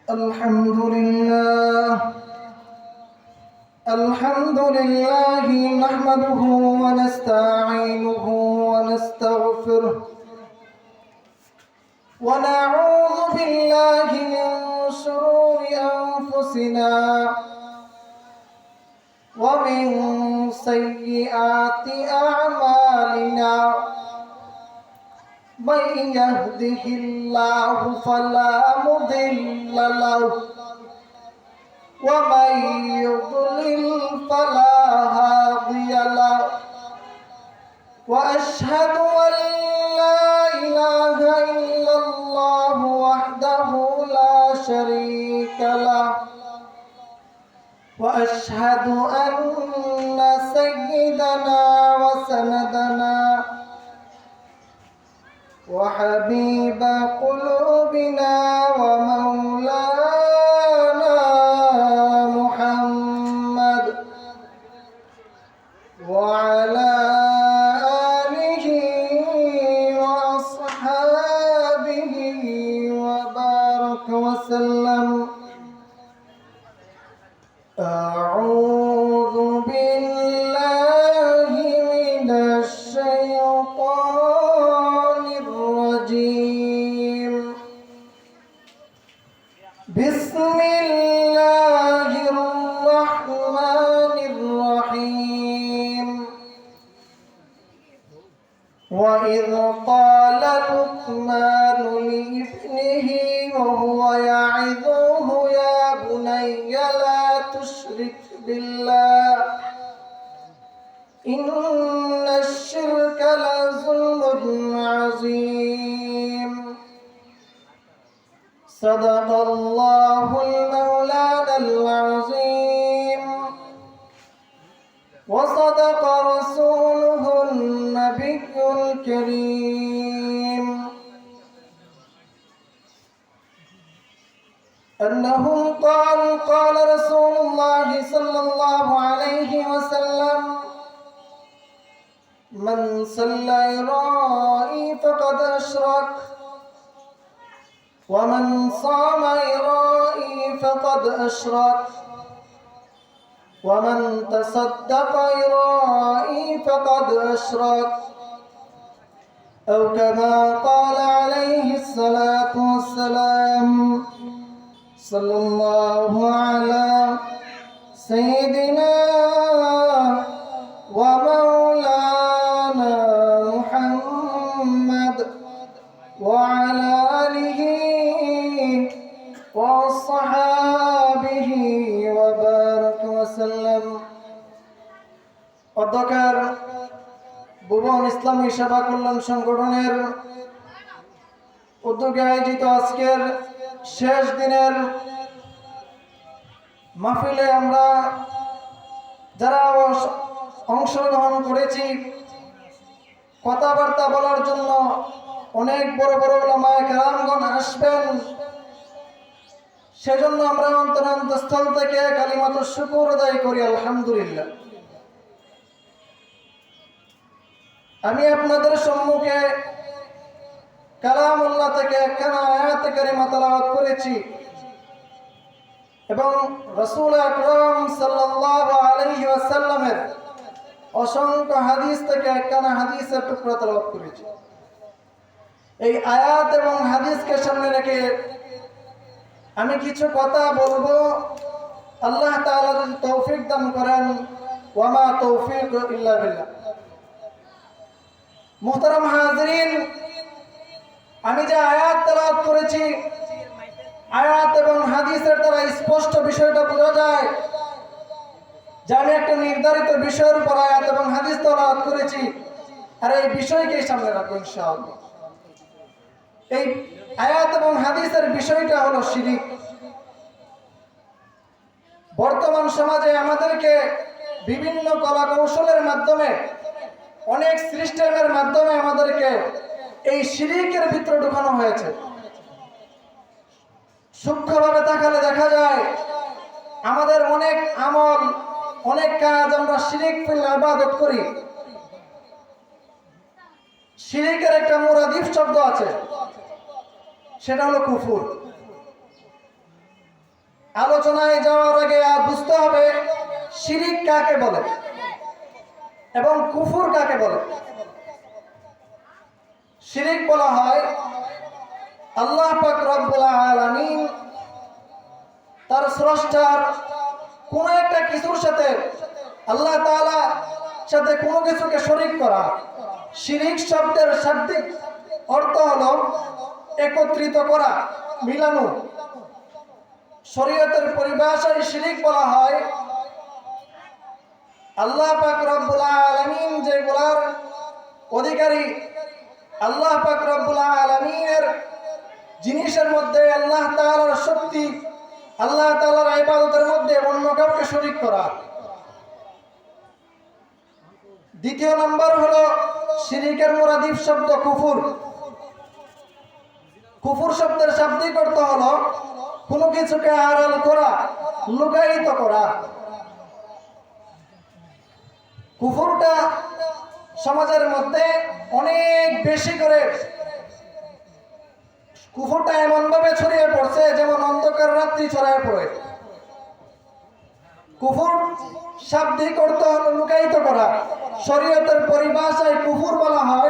الحمد لله نحمده ونستعينه ونستغفره ونعوذ بالله من شرور أنفسنا ومن سيئات أعمالنا من يهده الله فلا مضل له ومن يضلل فلا هادي له وأشهد أن لا إله إلا الله وحده لا شريك له وأشهد أن سيدنا وسندنا وحبيب قلوبنا ومولانا محمد وعلى آله وأصحابه وبارك وسلم. أعوذ بالله من الشيطان الرجيم. بسم الله الرحمن الرحيم. وإذ قال لقمان لابنه وهو يعظه يا بني لا تشرك بالله إن الشرك لظلم عظيم. صدق الله المولانا العظيم وصدق رسوله النبي الكريم أنهم قال رسول الله صلى الله عليه وسلم من صلى يرائي فقد أشرك ومن صام يرائي فقد أشرك ومن تصدق يرائي فقد أشرك أو كما قال عليه الصلاة والسلام. صلى الله على سيدنا ومولانا محمد وعلى آله وصحابه وبارك وسلم. অধ্যক্ষের ভুবন ইসলামী সেবা কল্যাণ সংগঠনের উদ্যোগে আয়োজিত আজকের শেষ দিনের মাহফিলে আমরা যারা অংশগ্রহণ করেছি, কথাবার্তা বলার জন্য অনেক বড় বড় উলামায়ে কেরামগণ আসবেন, সেজন্য আমরা অন্তরস্থল থেকে কালিমাতুশ শুকর আদায় করি আলহামদুলিল্লাহ। আমি আপনাদের সম্মুখে কালামুল্লাহ থেকে একখানা আয়াত কারিমা তেলাওয়াত করেছি এবং রাসূল আকরাম সাল্লাল্লাহু আলাইহি ওয়াসাল্লামের অসংখ্য হাদিস থেকে একখানা হাদিসের টুকরা তেলাওয়াত করেছি। এই আয়াত এবং হাদিসকে সামনে রেখে আমি কিছু কথা বলবো। আল্লাহ তাআলা যদি তৌফিক দান করেন, ওয়ামা তৌফিক ইল্লা বিল্লাহ। মুহতারাম হাজিরিন, আমি যে আয়াত তেলাওয়াত করেছি, আয়াত এবং হাদিসের দ্বারা স্পষ্ট বিষয়টা বোঝা যায় যে আমি একটা নির্ধারিত বিষয়ের উপর আয়াত এবং হাদিস তেলাওয়াত করেছি, আর এই বিষয়কেই সামনে রাখবো ইনশাআল্লাহ। এই আয়াত এবং হাদিসের বিষয়টা হলো শিরিক। বর্তমান সমাজে আমাদেরকে বিভিন্ন কলা কৌশলের মাধ্যমে, অনেক সিস্টেমের মাধ্যমে আমাদেরকে এই শিরিকের ভিতরে ঢুকানো হয়েছে। সূক্ষ্মভাবে তাকালে দেখা যায় আমাদের অনেক আমল, অনেক কাজ আমরা শিরিক ফিল ইবাদত করি। শিরিকের একটা মুরাদিফ শব্দ আছে, সেটা হলো কুফর। আলোচনায় যাওয়ার আগে বুঝতে হবে শিরিক কাকে বলে এবং কুফর কাকে বলে। শিরিক বলা হয় আল্লাহ পাক রব্বুল আলামিন তার স্রষ্টার কোন একটা কিছুর সাথে আল্লাহ তাআলা সাথে কোনো কিছুকে শরীক করা। শিরিক শব্দের শাব্দিক অর্থ হলো একত্রিত করা, মিলানো। শরীয়তের পরিভাষায় শিরিক বলা হয় আল্লাহ পাক রব্বুল আলামিন যেগুলার অধিকারী, আল্লাহ পাক রব্বুল আলামিনের জিনিসের মধ্যে আল্লাহ তাআলার শক্তি, আল্লাহ তাআলার ইবাদতের মধ্যে অন্য কাউকে শরীক করা। দ্বিতীয় নম্বর হলো শিরিকের মুরাদিফ শব্দ কুফর। কুফর শব্দের শাব্দিক অর্থ হলো কোনো কিছুকে আড়াল করা, লুকায়িত করা। কুফরটা সমাজের মধ্যে অনেক বেশি করে, কুফরটা এমন ভাবে ছড়িয়ে পড়ছে যেমন অন্ধকার রাত্রি ছড়িয়ে পড়ে। কুফর শাব্দিক অর্থ হলো লুকায়িত করা। শরীয়তের পরিভাষায় কুফর বলা হয়